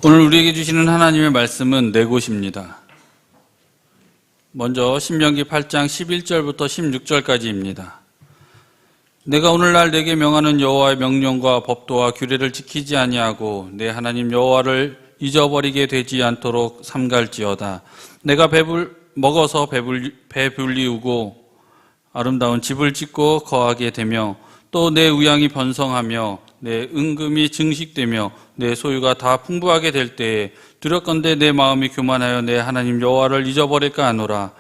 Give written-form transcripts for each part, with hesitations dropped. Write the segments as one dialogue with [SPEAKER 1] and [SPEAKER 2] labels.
[SPEAKER 1] 오늘 우리에게 주시는 하나님의 말씀은 네 곳입니다. 먼저 신명기 8장 11절부터 16절까지입니다. 내가 오늘날 내게 명하는 여호와의 명령과 법도와 규례를 지키지 아니하고 내 하나님 여호와를 잊어버리게 되지 않도록 삼갈지어다. 내가 먹어서 배불리우고 아름다운 집을 짓고 거하게 되며 또 내 우양이 번성하며 내 은금이 증식되며 내 소유가 다 풍부하게 될 때에 두렵건대 내 마음이 교만하여 내 하나님 여호와를 잊어버릴까 하노라.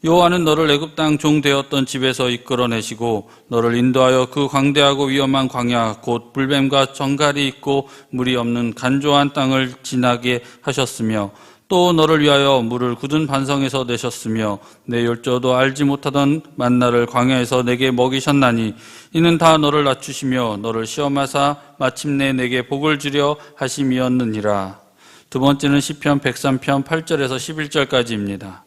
[SPEAKER 1] 여호와는 너를 애굽 땅 종 되었던 집에서 이끌어내시고 너를 인도하여 그 광대하고 위험한 광야 곧 불뱀과 정갈이 있고 물이 없는 간조한 땅을 지나게 하셨으며 또 너를 위하여 물을 굳은 반성에서 내셨으며 내 열조도 알지 못하던 만나를 광야에서 내게 먹이셨나니 이는 다 너를 낮추시며 너를 시험하사 마침내 내게 복을 주려 하심이었느니라. 두 번째는 시편 103편 8절에서 11절까지입니다.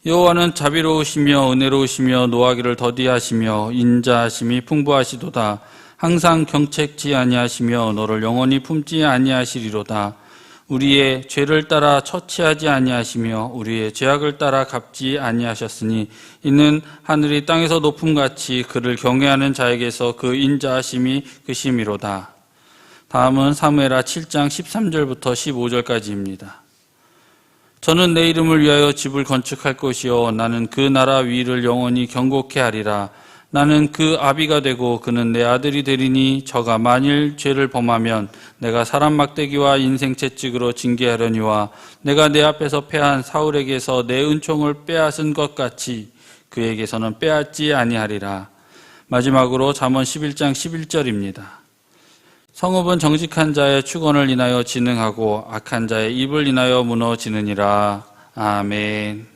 [SPEAKER 1] 여호와는 자비로우시며 은혜로우시며 노하기를 더디하시며 인자하심이 풍부하시도다. 항상 경책지 아니하시며 너를 영원히 품지 아니하시리로다. 우리의 죄를 따라 처치하지 아니하시며 우리의 죄악을 따라 갚지 아니하셨으니 이는 하늘이 땅에서 높음같이 그를 경외하는 자에게서 그 인자하심이 크심이로다. 다음은 사무엘하 7장 13절부터 15절까지입니다. 저는 내 이름을 위하여 집을 건축할 것이요 나는 그 나라 위를 영원히 견고케 하리라. 나는 그 아비가 되고 그는 내 아들이 되리니 저가 만일 죄를 범하면 내가 사람 막대기와 인생 채찍으로 징계하려니와 내가 내 앞에서 패한 사울에게서 내 은총을 빼앗은 것 같이 그에게서는 빼앗지 아니하리라. 마지막으로 잠언 11장 11절입니다. 성읍은 정직한 자의 축원을 인하여 진흥하고 악한 자의 입을 인하여 무너지느니라. 아멘.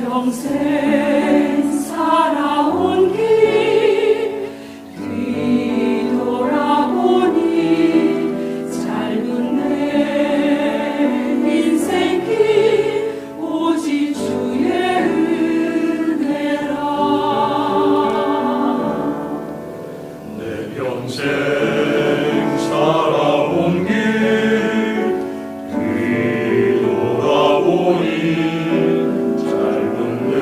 [SPEAKER 2] 평생 살아온 길 뒤돌아보니 짧은 내 인생길 오직 주의 은혜라.
[SPEAKER 3] 내 평생 살아온 길 뒤돌아보니 짧은 내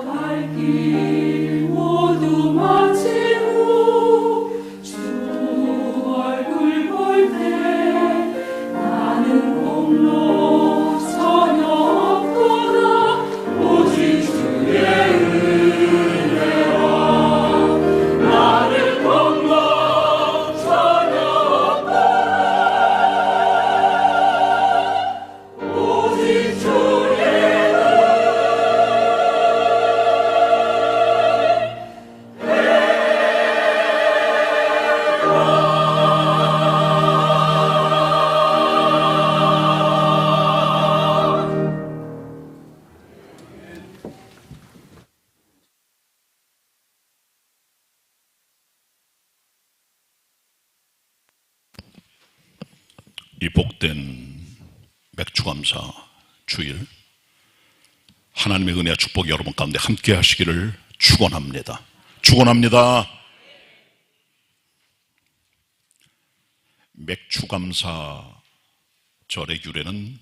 [SPEAKER 2] 갈 길 모두 마치고 주 얼굴 볼 때 나는 공로 전혀 없도다 오직 주의 은혜와 나는 공로 전혀 없도다 오직 주의
[SPEAKER 4] 이 복된 맥주감사 주일 하나님의 은혜와 축복이 여러분 가운데 함께 하시기를 축원합니다. 축원합니다. 맥주감사 절의 유래는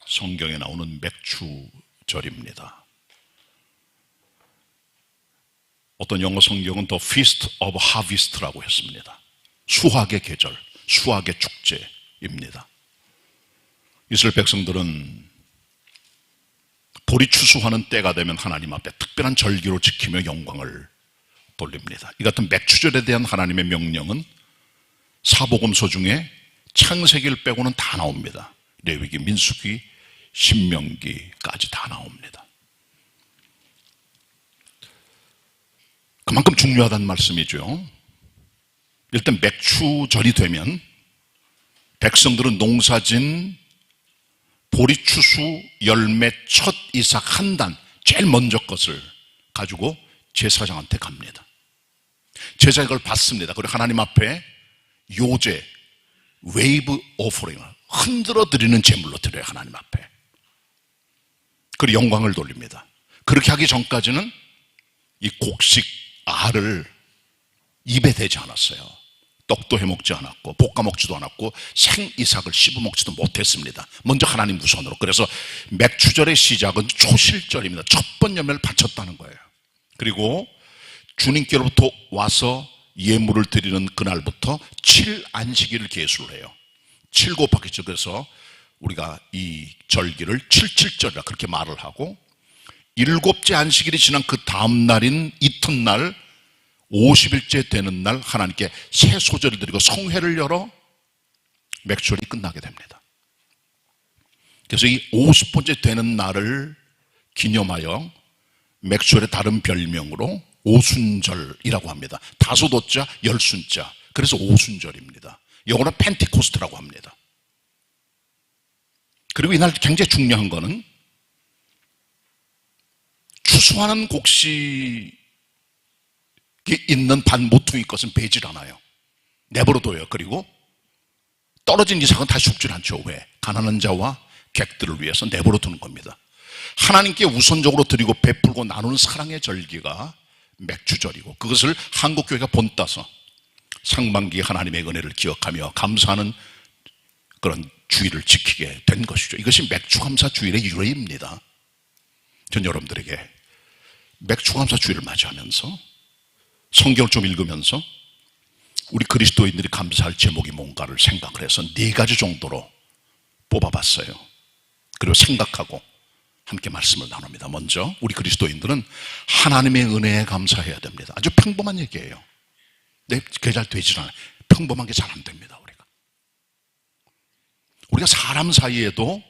[SPEAKER 4] 성경에 나오는 맥주절입니다. 어떤 영어 성경은 The Feast of Harvest라고 했습니다. 수확의 계절, 수확의 축제입니다. 이스라엘 백성들은 보리 추수하는 때가 되면 하나님 앞에 특별한 절기로 지키며 영광을 돌립니다. 이 같은 맥추절에 대한 하나님의 명령은 사복음서 중에 창세기를 빼고는 다 나옵니다. 레위기, 민수기, 신명기까지 다 나옵니다. 그만큼 중요하다는 말씀이죠. 일단 맥추절이 되면 백성들은 농사진 보리추수 열매 첫 이삭 한 단, 제일 먼저 것을 가지고 제사장한테 갑니다. 제사장이 그걸 받습니다. 그리고 하나님 앞에 요제, 웨이브 오퍼링을 흔들어 드리는 제물로 드려요. 하나님 앞에. 그리고 영광을 돌립니다. 그렇게 하기 전까지는 이 곡식 알을 입에 대지 않았어요. 떡도 해먹지 않았고 볶아먹지도 않았고 생이삭을 씹어먹지도 못했습니다. 먼저 하나님 우선으로. 그래서 맥추절의 시작은 초실절입니다. 첫 번 열매를 바쳤다는 거예요. 그리고 주님께로부터 와서 예물을 드리는 그날부터 7안식일을 계수를 해요. 7 곱하기 7. 그래서 우리가 이 절기를 77절이라 그렇게 말을 하고, 7째 안식일이 지난 그 다음 날인 이튿날 50일째 되는 날 하나님께 새 소절을 드리고 성회를 열어 맥주절이 끝나게 됩니다. 그래서 이 50번째 되는 날을 기념하여 맥주절의 다른 별명으로 오순절이라고 합니다. 다소도자 열순자, 그래서 오순절입니다. 영어로 펜티코스트라고 합니다. 그리고 이날 굉장히 중요한 거는 추수하는 곡식이 있는 반 모퉁이 것은 베질 않아요. 내버려둬요. 그리고 떨어진 이삭은 다시 죽질 않죠. 왜? 가난한 자와 객들을 위해서 내버려두는 겁니다. 하나님께 우선적으로 드리고 베풀고 나누는 사랑의 절기가 맥주절이고, 그것을 한국교회가 본따서 상반기 하나님의 은혜를 기억하며 감사하는 그런 주일을 지키게 된 것이죠. 이것이 맥주감사 주일의 유래입니다. 전 여러분들에게 맥주감사 주일을 맞이하면서 성경을 좀 읽으면서 우리 그리스도인들이 감사할 제목이 뭔가를 생각을 해서 4가지 정도로 뽑아봤어요. 그리고 생각하고 함께 말씀을 나눕니다. 먼저 우리 그리스도인들은 하나님의 은혜에 감사해야 됩니다. 아주 평범한 얘기예요. 그게 잘 되질 않아요. 평범한 게 잘 안 됩니다. 우리가 사람 사이에도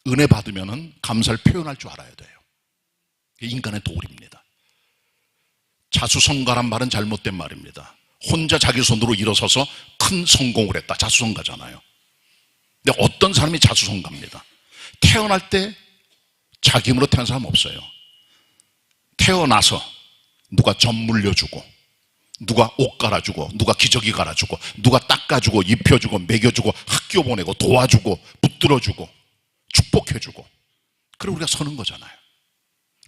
[SPEAKER 4] 은혜 받으면 감사를 표현할 줄 알아야 돼요. 이게 인간의 도리입니다. 자수성가란 말은 잘못된 말입니다. 혼자 자기 손으로 일어서서 큰 성공을 했다. 자수성가잖아요. 근데 어떤 사람이 자수성가입니다. 태어날 때 자기 힘으로 태어난 사람 없어요. 태어나서 누가 젖 물려주고, 누가 옷 갈아주고, 누가 기저귀 갈아주고, 누가 닦아주고, 입혀주고, 먹여주고, 학교 보내고, 도와주고, 붙들어주고, 축복해주고, 그리고 우리가 서는 거잖아요.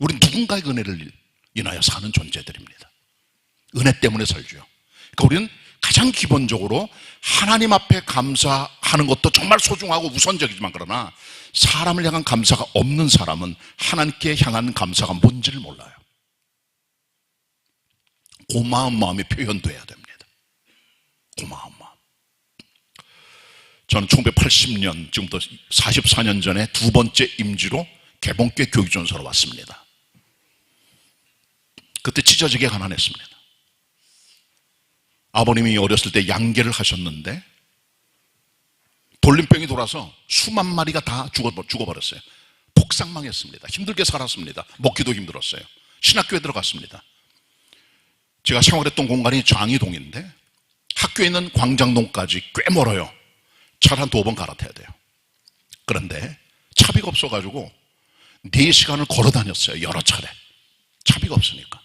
[SPEAKER 4] 우리는 누군가의 은혜를 인하여 사는 존재들입니다. 은혜 때문에 살죠. 그러니까 우리는 가장 기본적으로 하나님 앞에 감사할 하는 것도 정말 소중하고 우선적이지만, 그러나 사람을 향한 감사가 없는 사람은 하나님께 향한 감사가 뭔지를 몰라요. 고마운 마음이 표현돼야 됩니다. 고마운 마음. 저는 1980년, 지금부터 44년 전에 두 번째 임지로 개봉교회 교육전서로 왔습니다. 그때 찢어지게 가난했습니다. 아버님이 어렸을 때 양계를 하셨는데 돌림병이 돌아서 수만 마리가 다 죽어버렸어요. 폭삭망했습니다. 힘들게 살았습니다. 먹기도 힘들었어요. 신학교에 들어갔습니다. 제가 생활했던 공간이 장이동인데 학교에 있는 광장동까지 꽤 멀어요. 차를 한 2번 갈아타야 돼요. 그런데 차비가 없어가지고 4시간을 걸어 다녔어요. 여러 차례. 차비가 없으니까.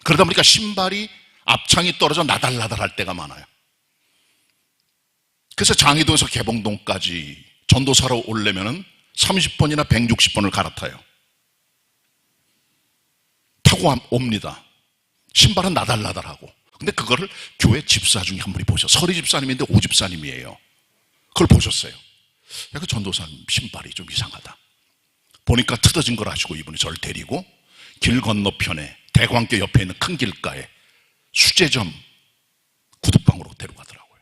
[SPEAKER 4] 그러다 보니까 신발이 앞창이 떨어져 나달나달할 때가 많아요. 그래서 장이동에서 개봉동까지 전도사로 오려면 30번이나 160번을 갈아타요. 타고 옵니다. 신발은 나달나달하고. 근데 그거를 교회 집사 중에 한 분이 보셨어요. 서리 집사님인데 오 집사님이에요. 그걸 보셨어요. 야, 그 전도사님 신발이 좀 이상하다. 보니까 틀어진 걸 아시고 이분이 저를 데리고 길 건너편에 대광교 옆에 있는 큰 길가에 수제점 구두방으로 데려가더라고요.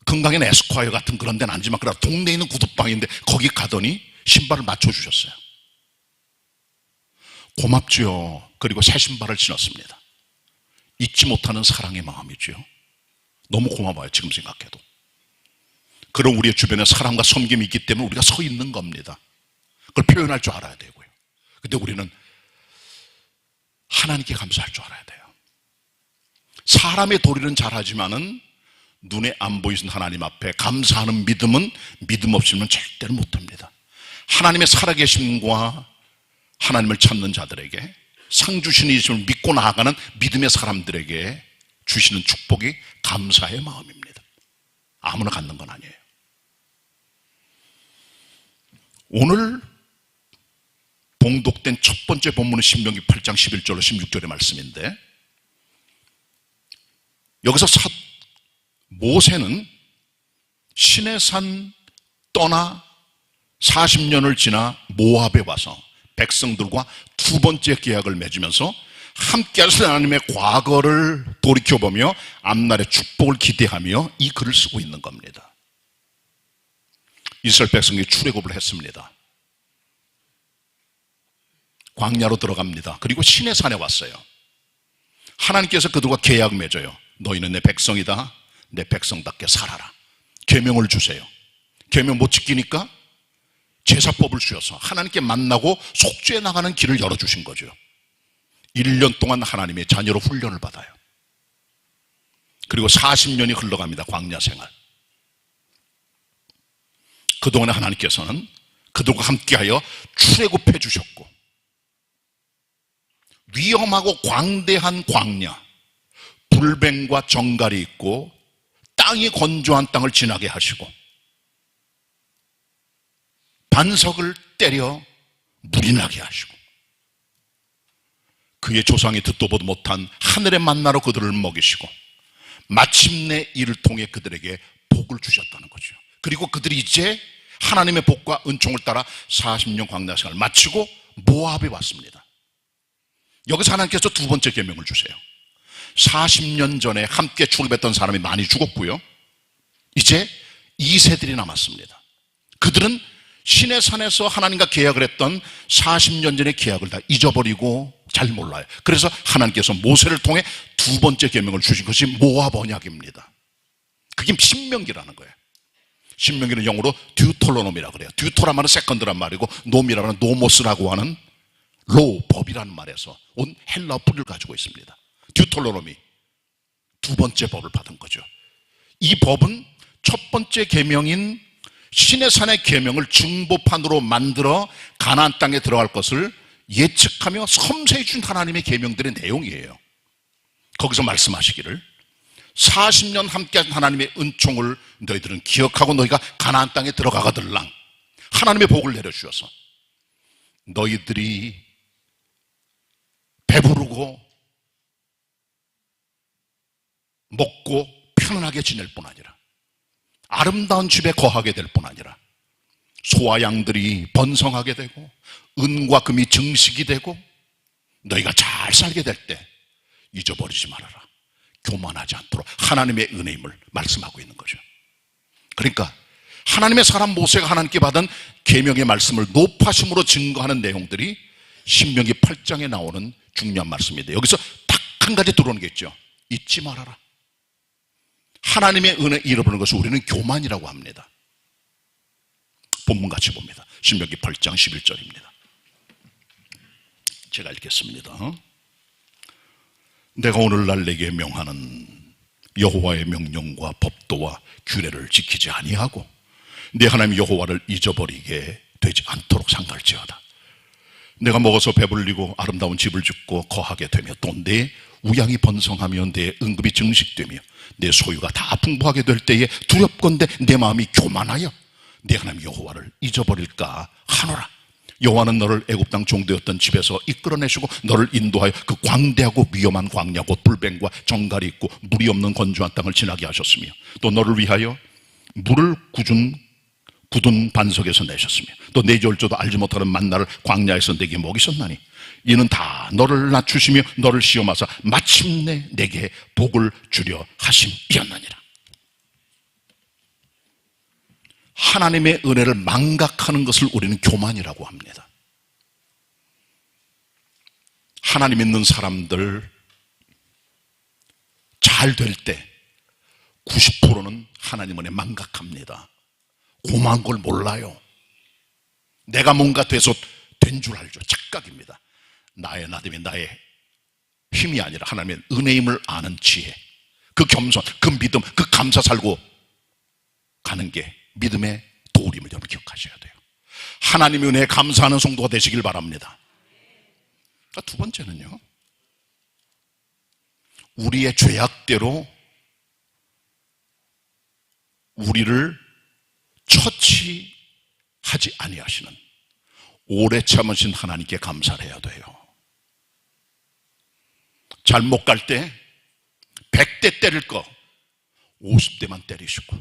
[SPEAKER 4] 금강에는 에스콰이어 같은 그런 데는 아니지만 그러나 동네에 있는 구두방인데 거기 가더니 신발을 맞춰주셨어요. 고맙지요. 그리고 새 신발을 신었습니다. 잊지 못하는 사랑의 마음이죠. 너무 고마워요. 지금 생각해도. 그런 우리의 주변에 사랑과 섬김이 있기 때문에 우리가 서 있는 겁니다. 그걸 표현할 줄 알아야 되고요. 근데 우리는 하나님께 감사할 줄 알아야 돼요. 사람의 도리는 잘하지만은 눈에 안 보이신 하나님 앞에 감사하는 믿음은 믿음 없이는 절대로 못합니다. 하나님의 살아계심과 하나님을 찾는 자들에게 상 주시는 이심을 믿고 나아가는 믿음의 사람들에게 주시는 축복이 감사의 마음입니다. 아무나 갖는 건 아니에요. 오늘 봉독된 첫 번째 본문은 신명기 8장 11절로 16절의 말씀인데, 여기서 모세는 시내산 떠나 40년을 지나 모압에 와서 백성들과 두 번째 계약을 맺으면서 함께 하신 하나님의 과거를 돌이켜보며 앞날의 축복을 기대하며 이 글을 쓰고 있는 겁니다. 이스라엘 백성이 출애굽을 했습니다. 광야로 들어갑니다. 그리고 시내산에 왔어요. 하나님께서 그들과 계약 맺어요. 너희는 내 백성이다. 내 백성답게 살아라. 계명을 주세요. 계명 못 지키니까 제사법을 주셔서 하나님께 만나고 속죄해 나가는 길을 열어주신 거죠. 1년 동안 하나님의 자녀로 훈련을 받아요. 그리고 40년이 흘러갑니다. 광야 생활. 그동안에 하나님께서는 그들과 함께하여 출애굽해 주셨고, 위험하고 광대한 광야, 불뱀과 정갈이 있고 땅이 건조한 땅을 지나게 하시고, 반석을 때려 물이 나게 하시고, 그의 조상이 듣도 보도 못한 하늘의 만나로 그들을 먹이시고, 마침내 이를 통해 그들에게 복을 주셨다는 거죠. 그리고 그들이 이제 하나님의 복과 은총을 따라 40년 광야 생활을 마치고 모압에 왔습니다. 여기서 하나님께서 두 번째 계명을 주세요. 40년 전에 함께 출애굽했던 사람이 많이 죽었고요. 이제 2세들이 남았습니다. 그들은 시내산에서 하나님과 계약을 했던 40년 전의 계약을 다 잊어버리고 잘 몰라요. 그래서 하나님께서 모세를 통해 두 번째 계명을 주신 것이 모압 언약입니다. 그게 신명기라는 거예요. 신명기는 영어로 듀토로놈이라고 그래요. 듀토라면 세컨드란 말이고, 놈이라면 노모스라고 하는 로, 법이라는 말에서 온 헬라어 뿌리를 가지고 있습니다. 듀토로노미, 두 번째 법을 받은 거죠. 이 법은 첫 번째 계명인 시내산의 계명을 증보판으로 만들어 가나안 땅에 들어갈 것을 예측하며 섬세해 준 하나님의 계명들의 내용이에요. 거기서 말씀하시기를 40년 함께한 하나님의 은총을 너희들은 기억하고 너희가 가나안 땅에 들어가거들랑 하나님의 복을 내려주셔서 너희들이 배부르고 먹고 편안하게 지낼 뿐 아니라 아름다운 집에 거하게 될 뿐 아니라 소와 양들이 번성하게 되고 은과 금이 증식이 되고 너희가 잘 살게 될 때 잊어버리지 말아라. 교만하지 않도록 하나님의 은혜임을 말씀하고 있는 거죠. 그러니까 하나님의 사람 모세가 하나님께 받은 계명의 말씀을 높아심으로 증거하는 내용들이 신명기 8장에 나오는 중요한 말씀인데, 여기서 딱 한 가지 들어오는 게 있죠. 잊지 말아라. 하나님의 은혜 잃어버리는 것을 우리는 교만이라고 합니다. 본문 같이 봅니다. 신명기 8장 11절입니다. 제가 읽겠습니다. 내가 오늘날 내게 명하는 여호와의 명령과 법도와 규례를 지키지 아니하고 네 하나님 여호와를 잊어버리게 되지 않도록 삼갈지어다. 내가 먹어서 배불리고 아름다운 집을 짓고 거하게 되며 또 내 우양이 번성하며 내 은급이 증식되며 내 소유가 다 풍부하게 될 때에 두렵건대 내 마음이 교만하여 네 하나님 여호와를 잊어버릴까 하노라. 여호와는 너를 애굽 땅 종되었던 집에서 이끌어내시고 너를 인도하여 그 광대하고 위험한 광야 곧 불뱀과 정갈이 있고 물이 없는 건조한 땅을 지나게 하셨으며 또 너를 위하여 물을 굳은 반석에서 내셨으며 또 내 졸조도 알지 못하는 만나를 광야에서 내게 먹이셨나니 이는 다 너를 낮추시며 너를 시험하사 마침내 내게 복을 주려 하심이었느니라. 하나님의 은혜를 망각하는 것을 우리는 교만이라고 합니다. 하나님 믿는 사람들 잘 될 때 90%는 하나님 은혜 망각합니다. 고마운 걸 몰라요. 내가 뭔가 돼서 된 줄 알죠. 착각입니다. 나의 나됨이 나의 힘이 아니라 하나님의 은혜임을 아는 지혜, 그 겸손, 그 믿음, 그 감사 살고 가는 게 믿음의 도리임을 여러분 기억하셔야 돼요. 하나님의 은혜에 감사하는 성도가 되시길 바랍니다. 두 번째는요, 우리의 죄악대로 우리를 처치하지 아니하시는 오래 참으신 하나님께 감사를 해야 돼요. 잘못 갈 때 100대 때릴 거 50대만 때리시고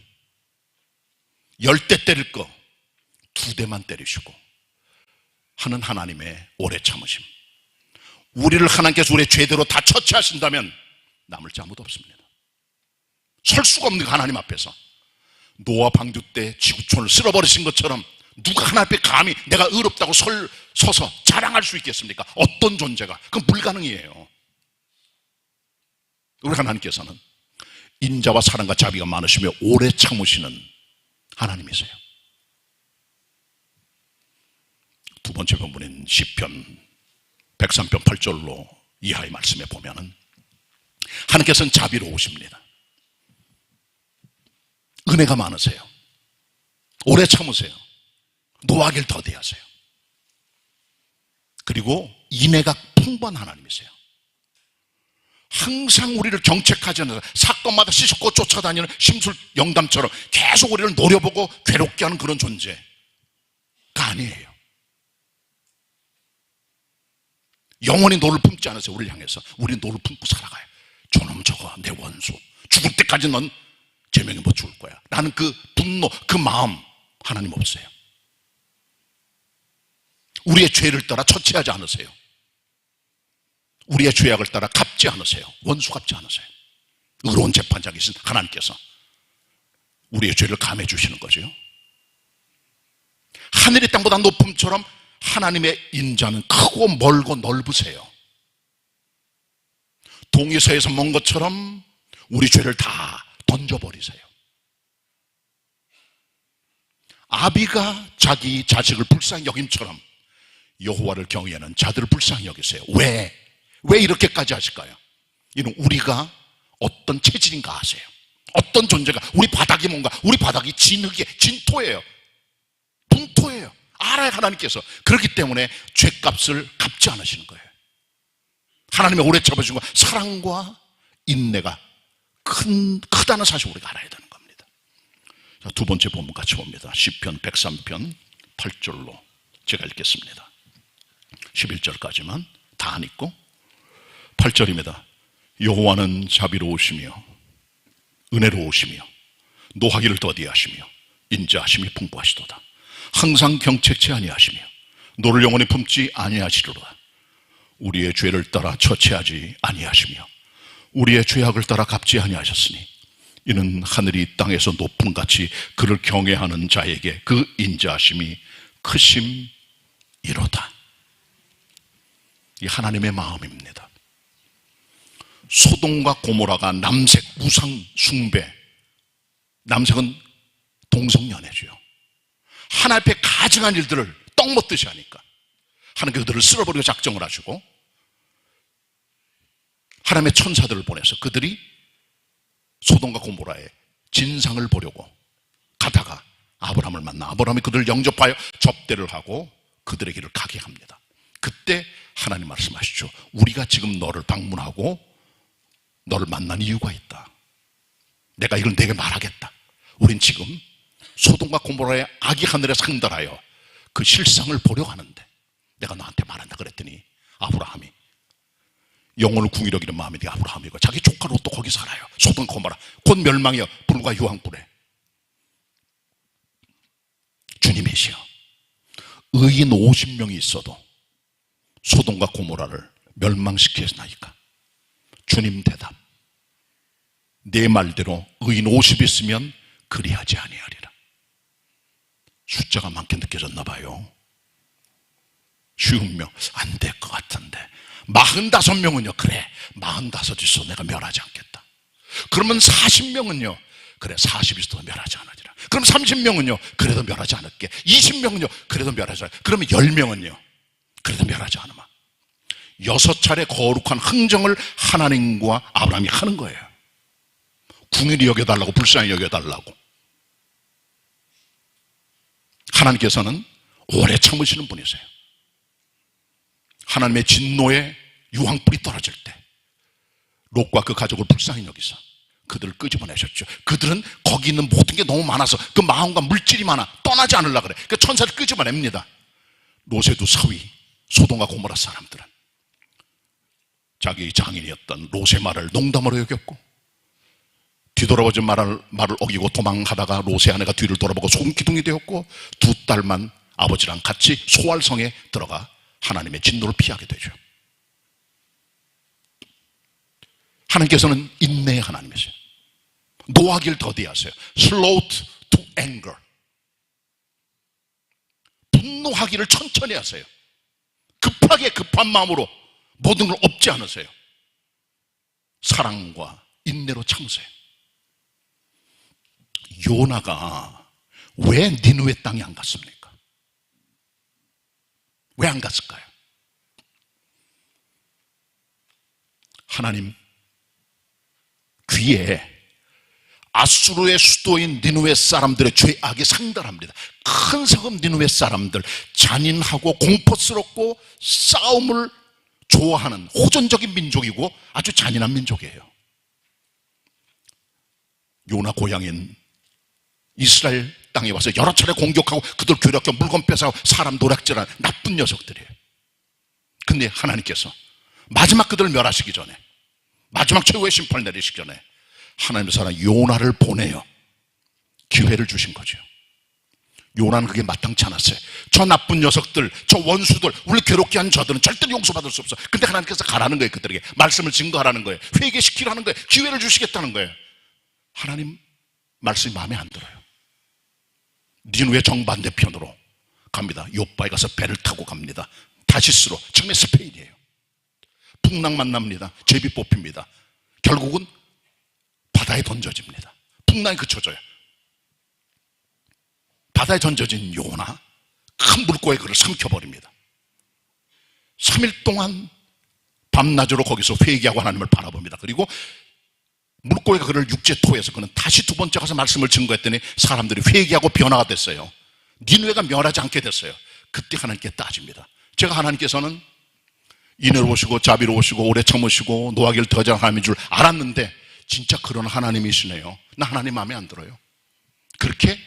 [SPEAKER 4] 10대 때릴 거 2대만 때리시고 하는 하나님의 오래 참으심. 우리를 하나님께서 우리의 죄대로 다 처치하신다면 남을 자 아무도 없습니다. 설 수가 없는 하나님 앞에서 노아 방주 때 지구촌을 쓸어버리신 것처럼 누가 하나님 앞에 감히 내가 의롭다고 서서 자랑할 수 있겠습니까? 어떤 존재가? 그건 불가능이에요. 우리 하나님께서는 인자와 사랑과 자비가 많으시며 오래 참으시는 하나님이세요. 두 번째 본문인 시편 103편 8절로 이하의 말씀에 보면은 하나님께서는 자비로우십니다. 은혜가 많으세요. 오래 참으세요. 노하기를 더디하세요. 그리고 인애가 풍부한 하나님이세요. 항상 우리를 경책하지 않아서 사건마다 씻고 쫓아다니는 심술 영담처럼 계속 우리를 노려보고 괴롭게 하는 그런 존재가 아니에요. 영원히 노를 품지 않으세요. 우리를 향해서. 우리는 노를 품고 살아가요. 저놈 저거 내 원수, 죽을 때까지 넌 제명에 못 죽을 거야 라는 그 분노, 그 마음 하나님 없어요. 우리의 죄를 따라 처치하지 않으세요. 우리의 죄악을 따라 갚지 않으세요. 원수 갚지 않으세요. 의로운 재판장이신 하나님께서 우리의 죄를 감해 주시는 거죠. 하늘의 땅보다 높음처럼 하나님의 인자는 크고 멀고 넓으세요. 동이서에서 먼 것처럼 우리 죄를 다 던져버리세요. 아비가 자기 자식을 불쌍히 여김처럼 여호와를 경외하는 자들을 불쌍히 여기세요. 왜 이렇게까지 하실까요? 이는 우리가 어떤 체질인가 아세요. 어떤 존재가, 우리 바닥이 뭔가, 우리 바닥이 진토예요. 분토예요. 알아요, 하나님께서. 그렇기 때문에 죄값을 갚지 않으시는 거예요. 하나님의 오래 참으신 것, 사랑과 인내가 크다는 사실 우리가 알아야 되는 겁니다. 자, 두 번째 본문 같이 봅니다. 시편 103편 8절로 제가 읽겠습니다. 11절까지만 다 안 읽고 8절입니다. 여호와는 자비로우시며 은혜로우시며 노하기를 더디하시며 인자하심이 풍부하시도다. 항상 경책치 아니하시며 너를 영원히 품지 아니하시리로다. 우리의 죄를 따라 처치하지 아니하시며 우리의 죄악을 따라 갚지 아니하셨으니 이는 하늘이 땅에서 높음 같이 그를 경외하는 자에게 그 인자하심이 크심이로다. 이 하나님의 마음입니다. 소돔과 고모라가 남색 우상 숭배, 남색은 동성연애죠. 하나님 앞에 가증한 일들을 떡 먹듯이 하니까 하나님께 그들을 쓸어버리고 작정을 하시고 하나님의 천사들을 보내서 그들이 소돔과 고모라의 진상을 보려고 가다가 아브라함을 만나 아브라함이 그들을 영접하여 접대를 하고 그들의 길을 가게 합니다. 그때 하나님 말씀하시죠. 우리가 지금 너를 방문하고 너를 만난 이유가 있다. 내가 이걸 내게 말하겠다. 우린 지금 소돔과 고모라의 악이 하늘에 상달하여 그 실상을 보려고 하는데 내가 너한테 말한다 그랬더니 아브라함이 영혼을 궁히러 기는 마음이 네 아브라함이고 자기 조카 롯도 거기 살아요. 소돔과 고모라 곧 멸망이여 불과 유황불에. 주님이시여 의인 50명이 있어도 소돔과 고모라를 멸망시키겠나이까? 주님 대답, 내 말대로 의인 50이 있으면 그리하지 아니하리라. 숫자가 많게 느껴졌나 봐요. 50명 안 될 것 같은데 45명은요. 그래 45 있어 내가 멸하지 않겠다. 그러면 40명은요. 그래 40 있어도 멸하지 않으리라. 그럼 30명은요. 그래도 멸하지 않을게. 20명은요. 그래도 멸하지 않을게. 그러면 10명은요. 그래도 멸하지 않으마. 6차례 거룩한 흥정을 하나님과 아브라함이 하는 거예요. 궁일이 여겨달라고 불쌍히 여겨달라고. 하나님께서는 오래 참으시는 분이세요. 하나님의 진노에 유황불이 떨어질 때 롯과 그 가족을 불쌍히 여기서 그들을 끄집어내셨죠. 그들은 거기 있는 모든 게 너무 많아서 그 마음과 물질이 많아 떠나지 않으려고 그래. 그 천사를 끄집어냅니다. 롯의 두 사위 소돔과 고모라 사람들은 자기 장인이었던 롯의 말을 농담으로 여겼고 뒤돌아보지 말을 어기고 도망하다가 롯의 아내가 뒤를 돌아보고 손기둥이 되었고 두 딸만 아버지랑 같이 소알성에 들어가 하나님의 진노를 피하게 되죠. 하나님께서는 인내의 하나님이세요. 노하기를 더디하세요. Slow to anger. 분노하기를 천천히 하세요. 급하게 급한 마음으로 모든 걸 op지 않으세요. 사랑과 인내로 참으세요. 요나가 왜 니느웨 땅에 안 갔습니까? 왜 안 갔을까요? 하나님 귀에 아수르의 수도인 니느웨 사람들의 죄악이 상달합니다. 큰 성읍 니느웨 사람들 잔인하고 공포스럽고 싸움을 좋아하는 호전적인 민족이고 아주 잔인한 민족이에요. 요나 고향인 이스라엘 땅에 와서 여러 차례 공격하고 그들 괴롭혀 물건 뺏어가고 사람 노략질하는 나쁜 녀석들이에요. 근데 하나님께서 마지막 그들을 멸하시기 전에 마지막 최후의 심판을 내리시기 전에 하나님의 사람 요나를 보내요. 기회를 주신 거죠. 요나는 그게 마땅치 않았어요. 저 나쁜 녀석들, 저 원수들, 우리 괴롭게 한 저들은 절대로 용서받을 수 없어. 근데 하나님께서 가라는 거예요. 그들에게 말씀을 증거하라는 거예요. 회개시키라는 거예요. 기회를 주시겠다는 거예요. 하나님 말씀이 마음에 안 들어요. 니느웨 정반대편으로 갑니다. 요바에 가서 배를 타고 갑니다. 다시스로. 처음에 스페인이에요. 풍랑 만납니다. 제비 뽑힙니다. 결국은 바다에 던져집니다. 풍랑이 그쳐져요. 바다에 던져진 요나 큰 물고기에 그를 삼켜버립니다. 3일 동안 밤낮으로 거기서 회개하고 하나님을 바라봅니다. 그리고 물고기가 그를 육지토해서 그는 다시 두 번째 가서 말씀을 증거했더니 사람들이 회개하고 변화가 됐어요. 니느웨가 멸하지 않게 됐어요. 그때 하나님께 따집니다. 제가 하나님께서는 인애로우시고 자비로우시고 오래 참으시고 노하기를 더디하는 하나님인 줄 알았는데 진짜 그런 하나님이시네요. 나 하나님 마음에 안 들어요. 그렇게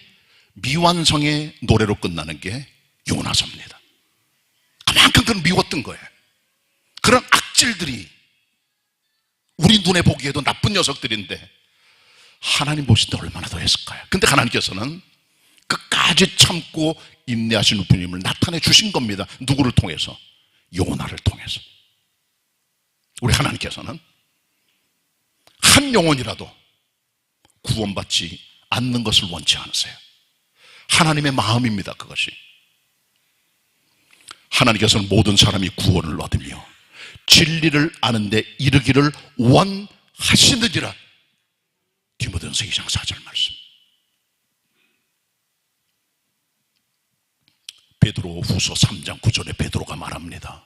[SPEAKER 4] 미완성의 노래로 끝나는 게 요나서입니다. 그만큼 그는 미웠던 거예요. 그런 악질들이 우리 눈에 보기에도 나쁜 녀석들인데 하나님 보실 때 얼마나 더 했을까요? 근데 하나님께서는 끝까지 참고 인내하시는 분임을 나타내 주신 겁니다. 누구를 통해서? 요나를 통해서. 우리 하나님께서는 한 영혼이라도 구원받지 않는 것을 원치 않으세요. 하나님의 마음입니다. 그것이. 하나님께서는 모든 사람이 구원을 얻으며 진리를 아는데 이르기를 원하시느니라. 디모데전서 2장 4절 말씀. 베드로 후서 3장 9절에 베드로가 말합니다.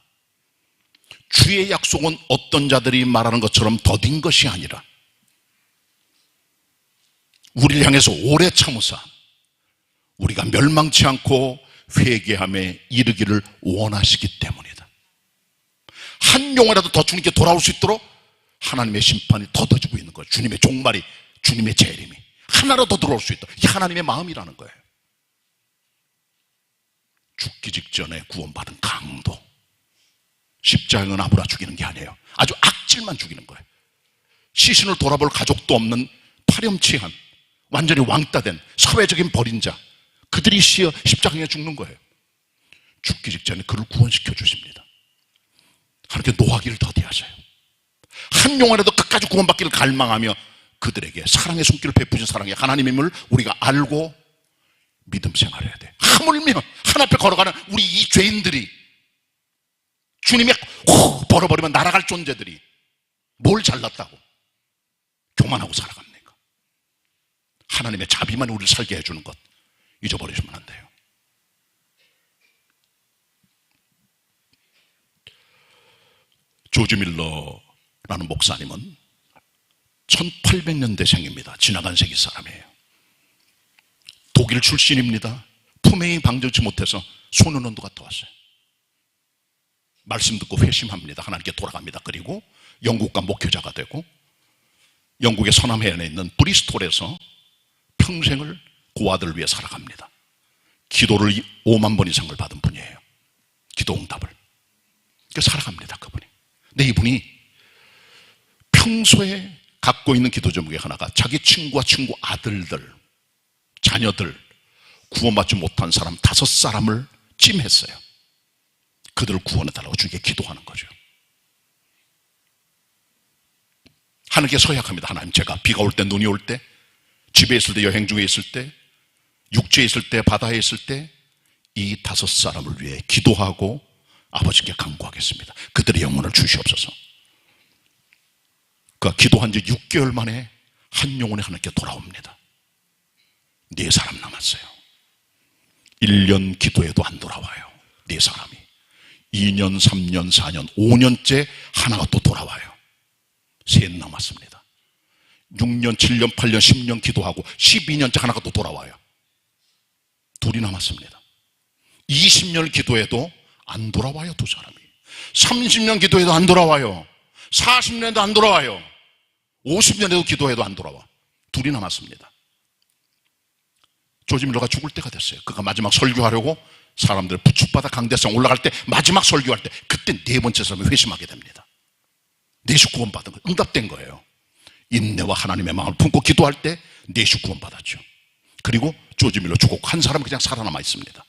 [SPEAKER 4] 주의 약속은 어떤 자들이 말하는 것처럼 더딘 것이 아니라 우리를 향해서 오래 참으사 우리가 멸망치 않고 회개함에 이르기를 원하시기 때문이다. 한 영혼이라도 더 주님께 돌아올 수 있도록 하나님의 심판이 더뎌지고 있는 거예요. 주님의 종말이, 주님의 재림이 하나라도 더 들어올 수 있도록. 이게 하나님의 마음이라는 거예요. 죽기 직전에 구원받은 강도. 십자가는 아무나 죽이는 게 아니에요. 아주 악질만 죽이는 거예요. 시신을 돌아볼 가족도 없는 파렴치한 완전히 왕따된 사회적인 버린 자, 그들이 십자가에 죽는 거예요. 죽기 직전에 그를 구원시켜 주십니다. 하나님께 노하기를 더디하세요. 한 영혼에도 끝까지 구원받기를 갈망하며 그들에게 사랑의 손길을 베푸신 사랑의 하나님임을 우리가 알고 믿음 생활해야 돼. 하물며 하나 앞에 걸어가는 우리 이 죄인들이 주님의 호 벌어버리면 날아갈 존재들이 뭘 잘났다고 교만하고 살아갑니까? 하나님의 자비만 우리를 살게 해주는 것 잊어버리시면 안 돼요. 조지 밀러라는 목사님은 1800년대생입니다. 지나간 세기 사람이에요. 독일 출신입니다. 품행이 방정치 못해서 소년원도 갔다 왔어요. 말씀 듣고 회심합니다. 하나님께 돌아갑니다. 그리고 영국과 목회자가 되고 영국의 서남해안에 있는 브리스톨에서 평생을 고아들을 위해 살아갑니다. 기도를 5만 번 이상을 받은 분이에요. 기도 응답을. 그래서 살아갑니다. 그분이. 근데 이분이 평소에 갖고 있는 기도 제목의 하나가 자기 친구와 친구 아들들, 자녀들, 구원받지 못한 사람 5사람을 찜했어요. 그들을 구원해달라고 주님께 기도하는 거죠. 하나님께 서약합니다. 하나님, 제가 비가 올 때, 눈이 올 때, 집에 있을 때, 여행 중에 있을 때, 육지에 있을 때, 바다에 있을 때 이 5사람을 위해 기도하고 아버지께 간구하겠습니다. 그들의 영혼을 주시옵소서. 그가 기도한 지 6개월 만에 한 영혼이 하나님께 돌아옵니다. 4사람 남았어요. 1년 기도해도 안 돌아와요. 4사람이. 2년, 3년, 4년, 5년째 하나가 또 돌아와요. 3 남았습니다. 6년, 7년, 8년, 10년 기도하고 12년째 하나가 또 돌아와요. 2이 남았습니다. 20년을 기도해도 안 돌아와요. 2사람이. 30년 기도해도 안 돌아와요. 40년에도 안 돌아와요. 50년에도 기도해도 안 돌아와. 2이 남았습니다. 조지 밀러가 죽을 때가 됐어요. 그가 마지막 설교하려고 사람들 부축받아 강대상 올라갈 때 마지막 설교할 때 그때 4번째 사람이 회심하게 됩니다. 4시 구원받은 거예요. 응답된 거예요. 인내와 하나님의 마음을 품고 기도할 때 4시 구원받았죠. 그리고 조지 밀러 죽고 한 사람은 그냥 살아남아 있습니다.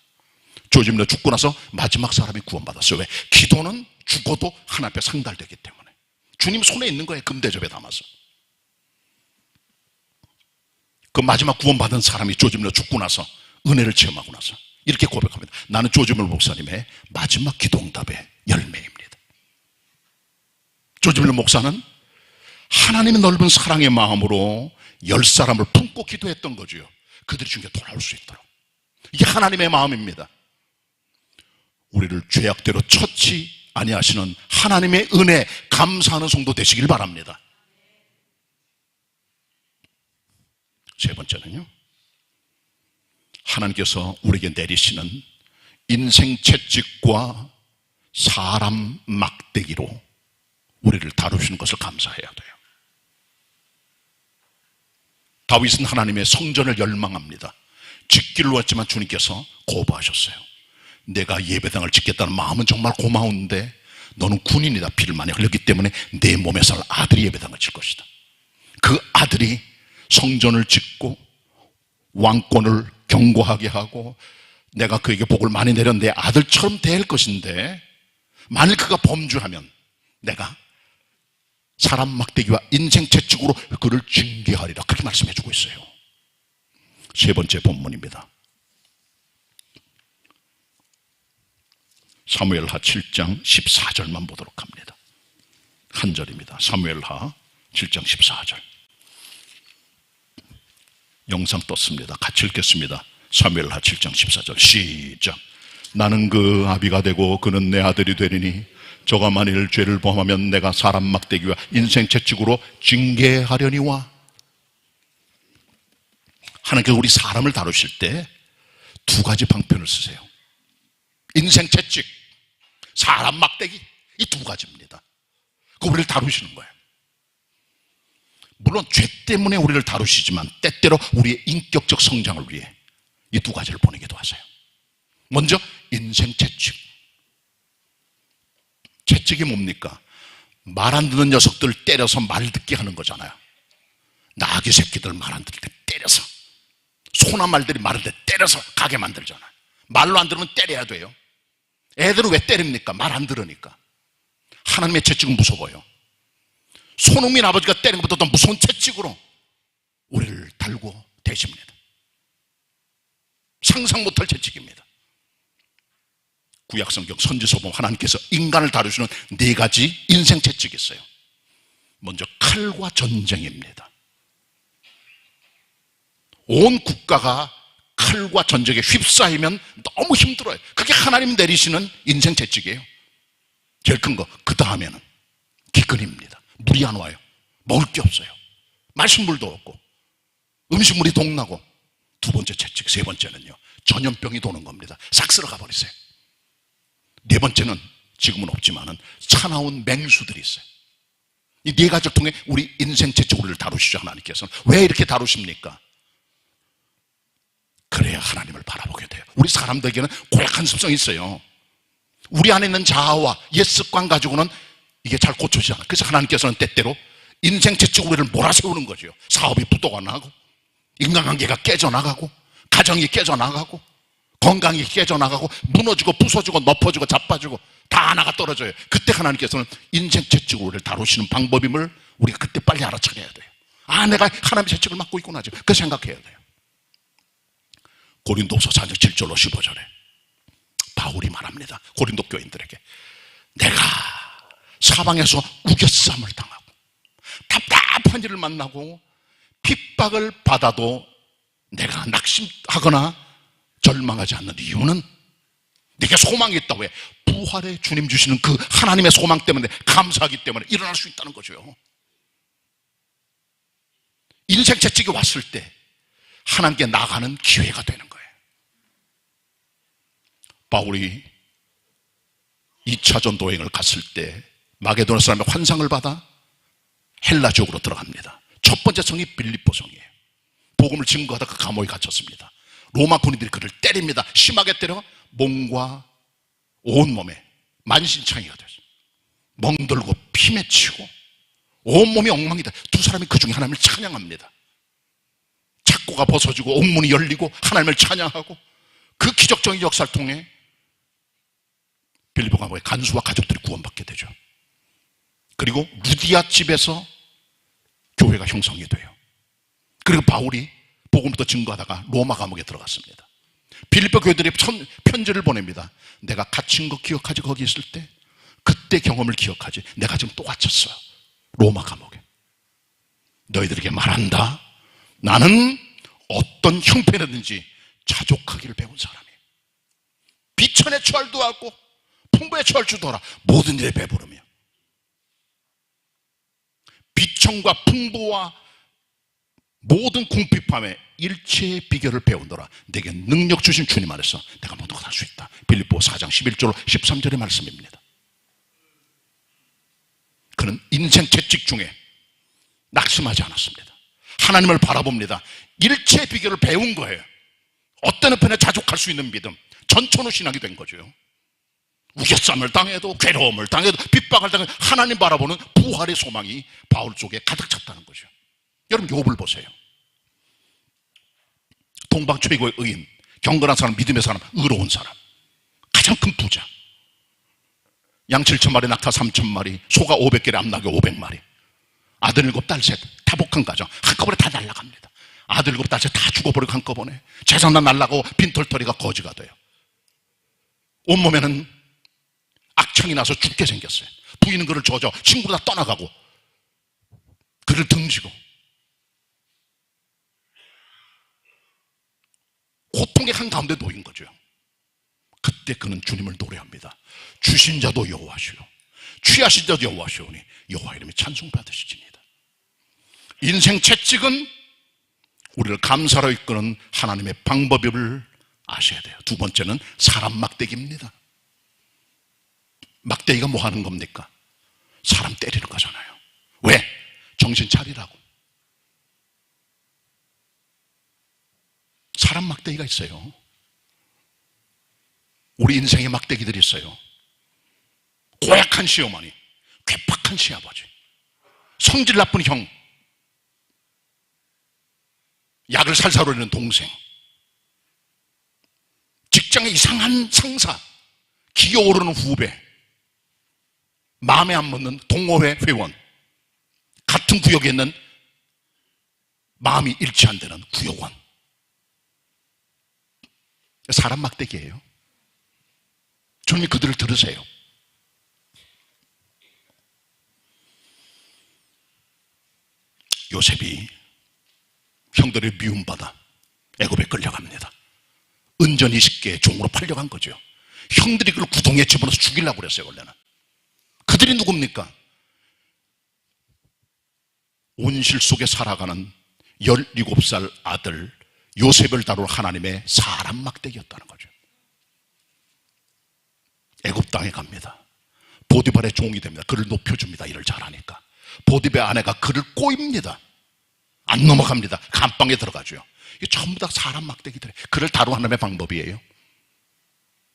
[SPEAKER 4] 조지 밀러 죽고 나서 마지막 사람이 구원받았어요. 왜? 기도는 죽어도 하나님 앞에 상달되기 때문에. 주님 손에 있는 거예요. 금대접에 담아서. 그 마지막 구원받은 사람이 조지 밀러 죽고 나서 은혜를 체험하고 나서 이렇게 고백합니다. 나는 조지 밀러 목사님의 마지막 기도응답의 열매입니다. 조지 밀러 목사는 하나님의 넓은 사랑의 마음으로 10사람을 품고 기도했던 거죠. 그들이 주님께 돌아올 수 있도록. 이게 하나님의 마음입니다. 우리를 죄악대로 처치 아니하시는 하나님의 은혜 감사하는 성도 되시길 바랍니다. 3번째는요, 하나님께서 우리에게 내리시는 인생 채찍과 사람 막대기로 우리를 다루시는 것을 감사해야 돼요. 다윗은 하나님의 성전을 열망합니다. 짓기를 왔지만 주님께서 거부하셨어요. 내가 예배당을 짓겠다는 마음은 정말 고마운데 너는 군인이다. 피를 많이 흘렸기 때문에 내 몸에 살 아들이 예배당을 질 것이다. 그 아들이 성전을 짓고 왕권을 견고하게 하고 내가 그에게 복을 많이 내려 내 아들처럼 대할 것인데 만일 그가 범죄하면 내가 사람 막대기와 인생 채찍으로 그를 징계하리라. 그렇게 말씀해 주고 있어요. 세 번째 본문입니다. 사무엘하 7장 14절만 보도록 합니다. 한 절입니다. 사무엘하 7장 14절. 영상 떴습니다. 같이 읽겠습니다. 사무엘하 7장 14절 시작. 나는 그 아비가 되고 그는 내 아들이 되리니 저가 만일 죄를 범하면 내가 사람 막대기와 인생 채찍으로 징계하려니와. 하나님께서 우리 사람을 다루실 때 두 가지 방편을 쓰세요. 인생 채찍, 사람 막대기, 이 두 가지입니다. 그 우리를 다루시는 거예요. 물론 죄 때문에 우리를 다루시지만 때때로 우리의 인격적 성장을 위해 이 두 가지를 보내기도 하세요. 먼저 인생 채찍. 채찍이 뭡니까? 말 안 듣는 녀석들 때려서 말 듣게 하는 거잖아요. 나귀 새끼들 말 안 들을 때 때려서, 소나 말들이 말을 때 때려서 가게 만들잖아요. 말로 안 들으면 때려야 돼요. 애들은 왜 때립니까? 말 안 들으니까. 하나님의 채찍은 무서워요. 손흥민 아버지가 때리는 것보다 더 무서운 채찍으로 우리를 달고 대십니다. 상상 못할 채찍입니다. 구약성경 선지서 보면 하나님께서 인간을 다루시는 네 가지 인생 채찍이 있어요. 먼저 칼과 전쟁입니다. 온 국가가 칼과 전쟁에 휩싸이면 너무 힘들어요. 그게 하나님 내리시는 인생 채찍이에요. 제일 큰 거. 그 다음에는 기근입니다. 물이 안 와요. 먹을 게 없어요. 말씀물도 없고 음식물이 동나고. 두 번째 채찍, 세 번째는요, 전염병이 도는 겁니다. 싹 쓸어가 버리세요. 네 번째는 지금은 없지만은 사나운 맹수들이 있어요. 이 네 가지를 통해 우리 인생 채찍을 다루시죠. 하나님께서는 왜 이렇게 다루십니까? 그래야 하나님을 바라보게 돼요. 우리 사람들에게는 고약한 습성이 있어요. 우리 안에 있는 자아와 옛 습관 가지고는 이게 잘 고쳐지지 않아요. 그래서 하나님께서는 때때로 인생 채찍으로 우리를 몰아세우는 거죠. 사업이 부도가 나고, 인간관계가 깨져나가고, 가정이 깨져나가고, 건강이 깨져나가고, 무너지고 부서지고 넘어지고 자빠지고 다 하나가 떨어져요. 그때 하나님께서는 인생 채찍으로 우리를 다루시는 방법임을 우리가 그때 빨리 알아차려야 돼요. 아, 내가 하나님의 채찍을 맡고 있구나. 그 생각해야 돼요. 고린도서 4장 7절로 15절에 바울이 말합니다. 고린도 교인들에게 내가 사방에서 우겨쌈을 당하고 답답한 일을 만나고 핍박을 받아도 내가 낙심하거나 절망하지 않는 이유는 내게 소망이 있다. 왜? 부활의 주님 주시는 그 하나님의 소망 때문에, 감사하기 때문에 일어날 수 있다는 거죠. 인생 채찍이 왔을 때 하나님께 나가는 기회가 되는 거예요. 바울이 2차 전도 여행을 갔을 때 마게도냐 사람의 환상을 받아 헬라 지역으로 들어갑니다. 첫 번째 성이 빌립보 성이에요. 복음을 증거하다 그 감옥에 갇혔습니다. 로마 군인들이 그를 때립니다. 심하게 때려 몸과 온몸에 만신창이가 됐어요. 멍들고 피 맺히고 온몸이 엉망이다. 두 사람이 그 중에 하나님을 찬양합니다. 착고가 벗어지고 옥문이 열리고 하나님을 찬양하고, 그 기적적인 역사를 통해 빌립보 감옥의 간수와 가족들이 구원받게 되죠. 그리고 루디아 집에서 교회가 형성이 돼요. 그리고 바울이 복음부터 증거하다가 로마 감옥에 들어갔습니다. 빌립보 교회들이 편지를 보냅니다. 내가 갇힌 거 기억하지? 거기 있을 때 그때 경험을 기억하지? 내가 지금 또 갇혔어요. 로마 감옥에. 너희들에게 말한다. 나는 어떤 형편이든지 자족하기를 배운 사람이에요. 비천에 처할도 하고 풍부에 처할 줄도 알아. 모든 일에 배부르며. 비천과 풍부와 모든 궁핍함에 일체의 비결을 배우노라. 내게 능력 주신 주님 안에서 내가 모든 걸 할 수 있다. 빌립보 4장 11절 13절의 말씀입니다. 그는 인생 채찍 중에 낙심하지 않았습니다. 하나님을 바라봅니다. 일체의 비결을 배운 거예요. 어떤 한편에 자족할 수 있는 믿음, 전천후 신학이 된 거죠. 우겨쌈을 당해도, 괴로움을 당해도, 핍박을 당해도 하나님 바라보는 부활의 소망이 바울 쪽에 가득 찼다는 거죠. 여러분 욥을 보세요. 동방 최고의 의인, 경건한 사람, 믿음의 사람, 의로운 사람, 가장 큰 부자. 양 7,000마리, 낙타 3,000마리, 소가 500개에 암나귀 500마리, 아들 7, 딸 3, 타복한 가정. 한꺼번에 다 날아갑니다. 아들 7, 딸 3 다 죽어버리고 한꺼번에 재산 다 날라가고 빈털터리가 거지가 돼요. 온몸에는 악청이 나서 죽게 생겼어요. 부인은 그를 조져, 친구가 다 떠나가고 그를 등지고 고통의 한가운데 놓인 거죠. 그때 그는 주님을 노래합니다. 주신 자도 여호와시오, 취하신 자도 여호와시오니 여호와 이름이 찬송받으시지니다. 인생 채찍은 우리를 감사로 이끄는 하나님의 방법을 아셔야 돼요. 두 번째는 사람 막대기입니다. 막대기가 뭐 하는 겁니까? 사람 때리는 거잖아요. 왜? 정신 차리라고. 사람 막대기가 있어요. 우리 인생에 막대기들이 있어요. 고약한 시어머니, 괴팍한 시아버지, 성질 나쁜 형, 약을 살살 오르는 동생, 직장에 이상한 상사, 기어오르는 후배, 마음에 안 맞는 동호회 회원, 같은 구역에 있는 마음이 일치 안 되는 구역원. 사람 막대기예요. 주님이 그들을 들으세요. 요셉이 형들의 미움받아 애굽에 끌려갑니다. 은전 20개의 종으로 팔려간 거죠. 형들이 그걸 구덩이에 집어넣어서 죽이려고 그랬어요. 원래는. 그들이 누굽니까? 온실 속에 살아가는 17살 아들 요셉을 다룰 하나님의 사람 막대기였다는 거죠. 애굽 땅에 갑니다. 보디발의 종이 됩니다. 그를 높여줍니다. 일을 잘하니까. 보디발의 아내가 그를 꼬입니다. 안 넘어갑니다. 감방에 들어가죠. 이게 전부 다 사람 막대기들이에요. 그를 다루는 하나님의 방법이에요.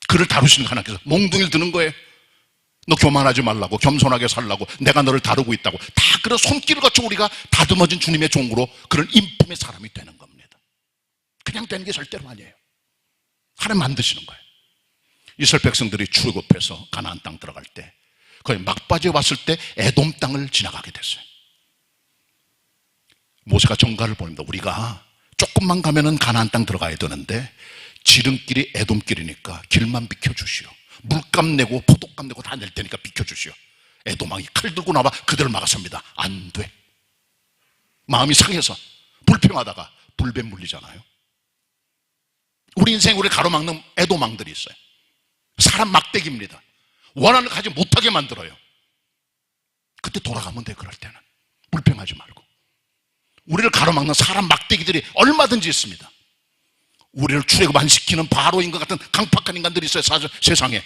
[SPEAKER 4] 그를 다루시는 하나님께서 몽둥이를 드는 거예요. 너 교만하지 말라고, 겸손하게 살라고, 내가 너를 다루고 있다고. 다 그런 손길을 거쳐 우리가 다듬어진 주님의 종으로 그런 인품의 사람이 되는 겁니다. 그냥 되는 게 절대로 아니에요. 하나님 만드시는 거예요. 이스라엘 백성들이 출애굽해서 가나안 땅 들어갈 때, 거의 막바지에 왔을 때 에돔 땅을 지나가게 됐어요. 모세가 전가를 보냅니다. 우리가 조금만 가면은 가나안 땅 들어가야 되는데 지름길이 에돔길이니까 길만 비켜주시오. 물값 내고 포도값 내고 다 낼 테니까 비켜주시오. 에돔 왕이 칼 들고 나와 그들을 막았습니다. 안 돼. 마음이 상해서 불평하다가 불뱀 물리잖아요. 우리 인생 우리 가로막는 에돔 왕들이 있어요. 사람 막대기입니다. 원한을 가지 못하게 만들어요. 그때 돌아가면 돼. 그럴 때는 불평하지 말고. 우리를 가로막는 사람 막대기들이 얼마든지 있습니다. 우리를 출애굽 안 시키는 바로인 것 같은 강팍한 인간들이 있어요. 세상에.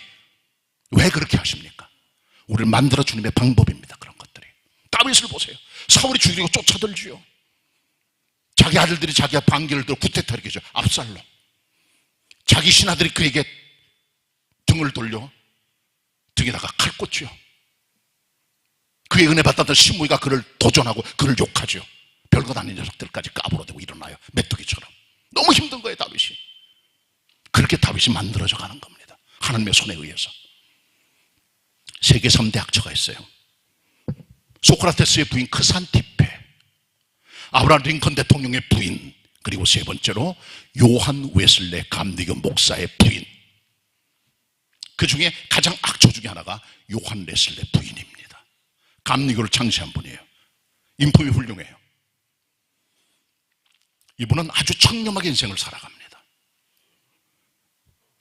[SPEAKER 4] 왜 그렇게 하십니까? 우리를 만들어 주님의 방법입니다. 그런 것들이. 다윗을 보세요. 사울이 죽이려고 쫓아들지요. 자기 아들들이 자기가 반기를 들어 구태타리겠죠. 압살롬. 자기 신하들이 그에게 등을 돌려 등에다가 칼 꽂지요. 그의 은혜 받았던 시므이가 그를 도전하고 그를 욕하죠. 별것 아닌 녀석들까지 까불어대고 일어나요. 메뚜기처럼. 너무 힘든 거예요. 다윗이. 그렇게 다윗이 만들어져 가는 겁니다. 하나님의 손에 의해서. 세계 3대 학처가 있어요. 소크라테스의 부인 크산티페, 아브라함 링컨 대통령의 부인, 그리고 세 번째로 요한 웨슬레 감리교 목사의 부인. 그 중에 가장 악처 중에 하나가 요한 웨슬레 부인입니다. 감리교를 창시한 분이에요. 인품이 훌륭해요. 이분은 아주 청렴하게 인생을 살아갑니다.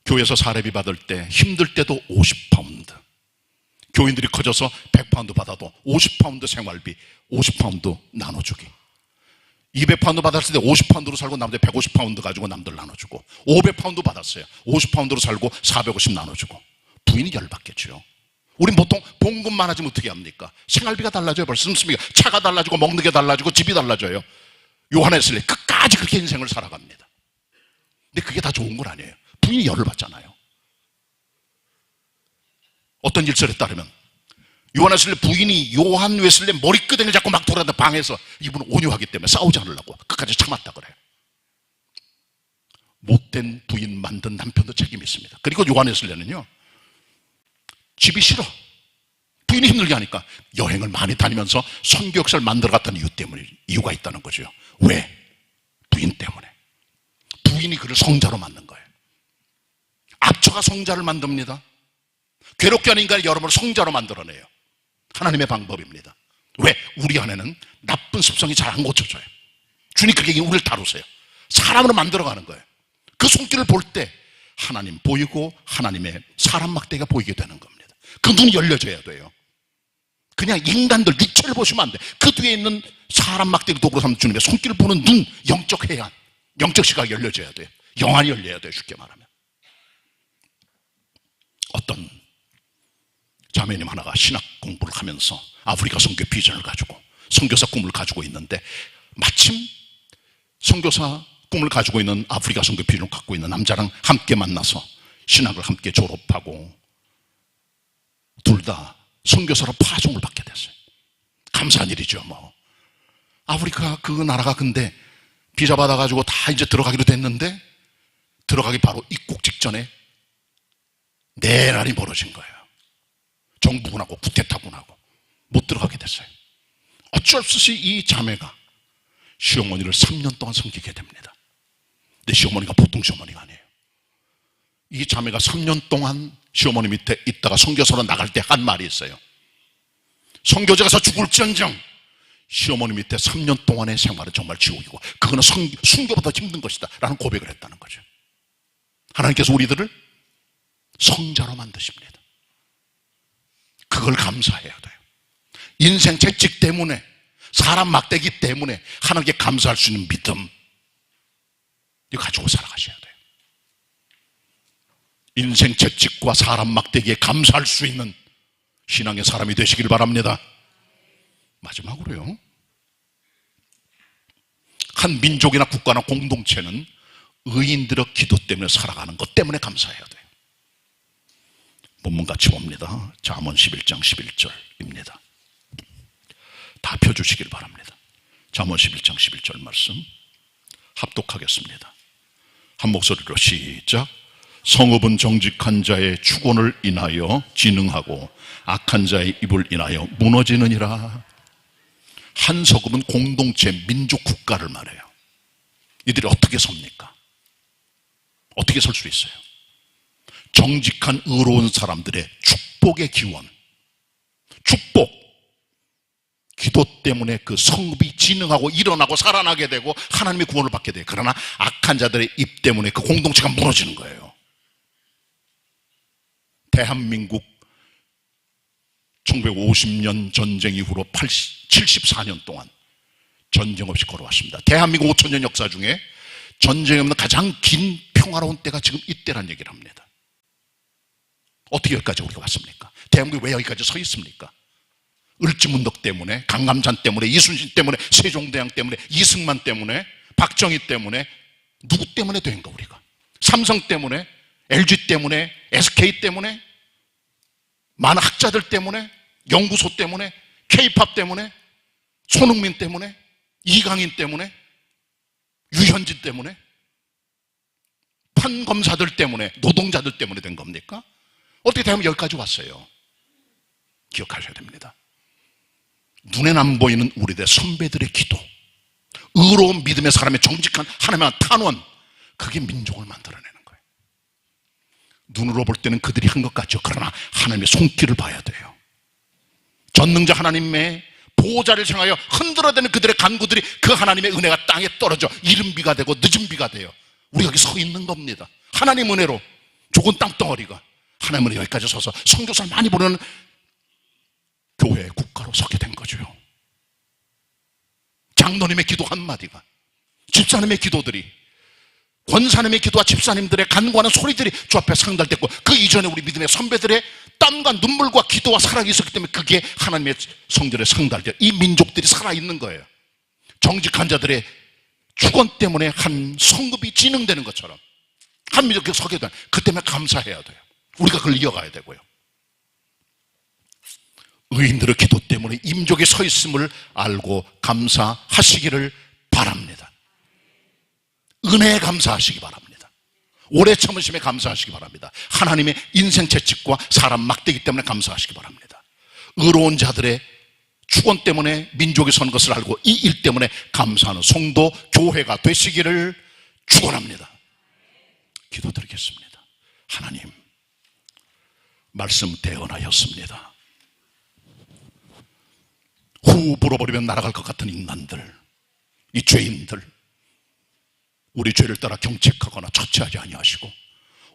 [SPEAKER 4] 교회에서 사례비 받을 때 힘들 때도 50파운드, 교인들이 커져서 100파운드 받아도 50파운드 생활비 50파운드 나눠주기, 200파운드 받았을 때 50파운드로 살고 남들 150파운드 가지고 남들 나눠주고, 500파운드 받았어요. 50파운드로 살고 450 나눠주고. 부인이 열받겠죠. 우린 보통 봉급 많아지면 어떻게 합니까? 생활비가 달라져요. 벌써 씀씀이가 차가 달라지고 먹는 게 달라지고 집이 달라져요. 요한 웨슬리 끝까지 그렇게 인생을 살아갑니다. 근데 그게 다 좋은 건 아니에요. 부인이 열을 받잖아요. 어떤 일설에 따르면 요한 웨슬리 부인이 요한 웨슬리 머리끄댕이를 잡고 막 돌아다니는 방에서, 이분은 온유하기 때문에 싸우지 않으려고 끝까지 참았다 그래요. 못된 부인 만든 남편도 책임이 있습니다. 그리고 요한에슬레는요, 집이 싫어, 부인이 힘들게 하니까 여행을 많이 다니면서 선교 역사를 만들어갔던 이유가 있다는 거죠. 왜? 부인 때문에. 부인이 그를 성자로 만든 거예요. 앞처가 성자를 만듭니다. 괴롭게 하는 인간이 여러분을 성자로 만들어내요. 하나님의 방법입니다. 왜? 우리 안에는 나쁜 습성이 잘 안 고쳐져요. 주님 그렇게 우리를 다루세요. 사람으로 만들어가는 거예요. 그 손길을 볼 때 하나님 보이고 하나님의 사람 막대기가 보이게 되는 겁니다. 그 눈이 열려져야 돼요. 그냥 인간들 육체를 보시면 안 돼. 그 뒤에 있는 사람 막대기 도구로 삼는 주님의 손길을 보는 눈, 영적 해안, 영적 시각이 열려져야 돼요. 영안이 열려야 돼요. 쉽게 말하면. 어떤 자매님 하나가 신학 공부를 하면서 아프리카 선교 비전을 가지고 선교사 꿈을 가지고 있는데, 마침 선교사 꿈을 가지고 있는 아프리카 선교 비전을 갖고 있는 남자랑 함께 만나서 신학을 함께 졸업하고 둘 다 선교사로 파송을 받게 됐어요. 감사한 일이죠. 뭐 아프리카 그 나라가 근데 비자 받아가지고 다 이제 들어가기로 됐는데, 들어가기 바로 입국 직전에 내란이 벌어진 거예요. 정부군하고 쿠데타군하고 못 들어가게 됐어요. 어쩔 수 없이 이 자매가 시어머니를 3년 동안 섬기게 됩니다. 근데 시어머니가 보통 시어머니가 아니에요. 이 자매가 3년 동안 시어머니 밑에 있다가 선교사로 나갈 때 한 말이 있어요. 선교제 가서 죽을지언정 시어머니 밑에 3년 동안의 생활은 정말 지옥이고 그거는 순교보다 힘든 것이다 라는 고백을 했다는 거죠. 하나님께서 우리들을 성자로 만드십니다. 그걸 감사해야 돼요. 인생 채찍 때문에, 사람 막대기 때문에 하나님께 감사할 수 있는 믿음, 이거 가지고 살아가셔야 돼요. 인생 채찍과 사람 막대기에 감사할 수 있는 신앙의 사람이 되시길 바랍니다. 마지막으로요, 한 민족이나 국가나 공동체는 의인들의 기도 때문에 살아가는 것 때문에 감사해야 돼요. 본문 같이 봅니다. 잠언 11장 11절입니다. 다 펴주시길 바랍니다. 잠언 11장 11절 말씀 합독하겠습니다. 한 목소리로 시작. 성읍은 정직한 자의 축원을 인하여 진흥하고 악한 자의 입을 인하여 무너지느니라. 한 성읍은 공동체, 민족, 국가를 말해요. 이들이 어떻게 섭니까? 어떻게 설 수 있어요? 정직한 의로운 사람들의 축복의 기원, 축복, 기도 때문에 그 성읍이 진흥하고 일어나고 살아나게 되고 하나님의 구원을 받게 돼요. 그러나 악한 자들의 입 때문에 그 공동체가 무너지는 거예요. 대한민국 1950년 전쟁 이후로 74년 동안 전쟁 없이 걸어왔습니다. 대한민국 5천년 역사 중에 전쟁이 없는 가장 긴 평화로운 때가 지금 이때란 얘기를 합니다. 어떻게 여기까지 우리가 왔습니까? 대한민국이 왜 여기까지 서 있습니까? 을지문덕 때문에, 강감찬 때문에, 이순신 때문에, 세종대왕 때문에, 이승만 때문에, 박정희 때문에, 누구 때문에 된가 우리가? 삼성 때문에, LG 때문에, SK 때문에, 많은 학자들 때문에, 연구소 때문에, K-팝 때문에, 손흥민 때문에, 이강인 때문에, 유현진 때문에, 판검사들 때문에, 노동자들 때문에 된 겁니까? 어떻게 되면 여기까지 왔어요? 기억하셔야 됩니다. 눈에는 안 보이는 우리들 선배들의 기도, 의로운 믿음의 사람의 정직한 하나님의 탄원, 그게 민족을 만들어내는 거예요. 눈으로 볼 때는 그들이 한 것 같죠. 그러나 하나님의 손길을 봐야 돼요. 전능자 하나님의 보호자를 향하여 흔들어대는 그들의 간구들이 그 하나님의 은혜가 땅에 떨어져 이른 비가 되고 늦은 비가 돼요. 우리가 여기 서 있는 겁니다. 하나님 은혜로 죽은 땅덩어리가 하나님은 여기까지 서서 선교사를 많이 보내는 교회, 국가로 서게 된 거죠. 장로님의 기도 한마디가, 집사님의 기도들이, 권사님의 기도와 집사님들의 간구하는 소리들이 주 앞에 상달됐고, 그 이전에 우리 믿음의 선배들의 땀과 눈물과 기도와 사랑이 있었기 때문에 그게 하나님의 성전에 상달되어 이 민족들이 살아있는 거예요. 정직한 자들의 축원 때문에 한 성읍이 진흥되는 것처럼 한 민족이 서게 되는, 그 때문에 감사해야 돼요. 우리가 그걸 이어가야 되고요. 의인들의 기도 때문에 임족이 서 있음을 알고 감사하시기를 바랍니다. 은혜에 감사하시기 바랍니다. 오래 참으심에 감사하시기 바랍니다. 하나님의 인생 채찍과 사람 막대기 때문에 감사하시기 바랍니다. 의로운 자들의 축원 때문에 민족이 선 것을 알고 이 일 때문에 감사하는 성도 교회가 되시기를 축원합니다. 기도드리겠습니다. 하나님, 말씀 대언하였습니다. 후 불어버리면 날아갈 것 같은 인간들, 이 죄인들, 우리 죄를 따라 경책하거나 처치하지 아니하시고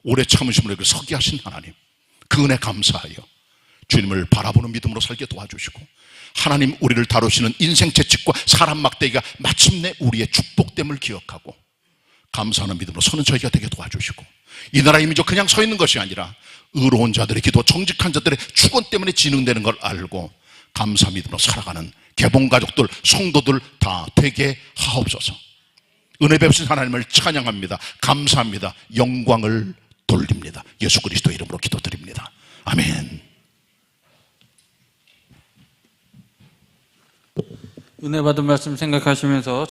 [SPEAKER 4] 오래 참으심으로 이렇게 서게 하신 하나님, 그 은혜 감사하여 주님을 바라보는 믿음으로 살게 도와주시고, 하나님 우리를 다루시는 인생 채찍과 사람 막대기가 마침내 우리의 축복됨을 기억하고 감사하는 믿음으로 서는 저희가 되게 도와주시고, 이 나라의 민족 그냥 서 있는 것이 아니라 의로운 자들의 기도, 정직한 자들의 축원 때문에 진흥되는 걸 알고 감사 믿음으로 살아가는 개봉가족들, 성도들 다 되게 하옵소서. 은혜 베푸신 하나님을 찬양합니다. 감사합니다. 영광을 돌립니다. 예수 그리스도 이름으로 기도드립니다. 아멘.
[SPEAKER 1] 은혜 받은 말씀 생각하시면서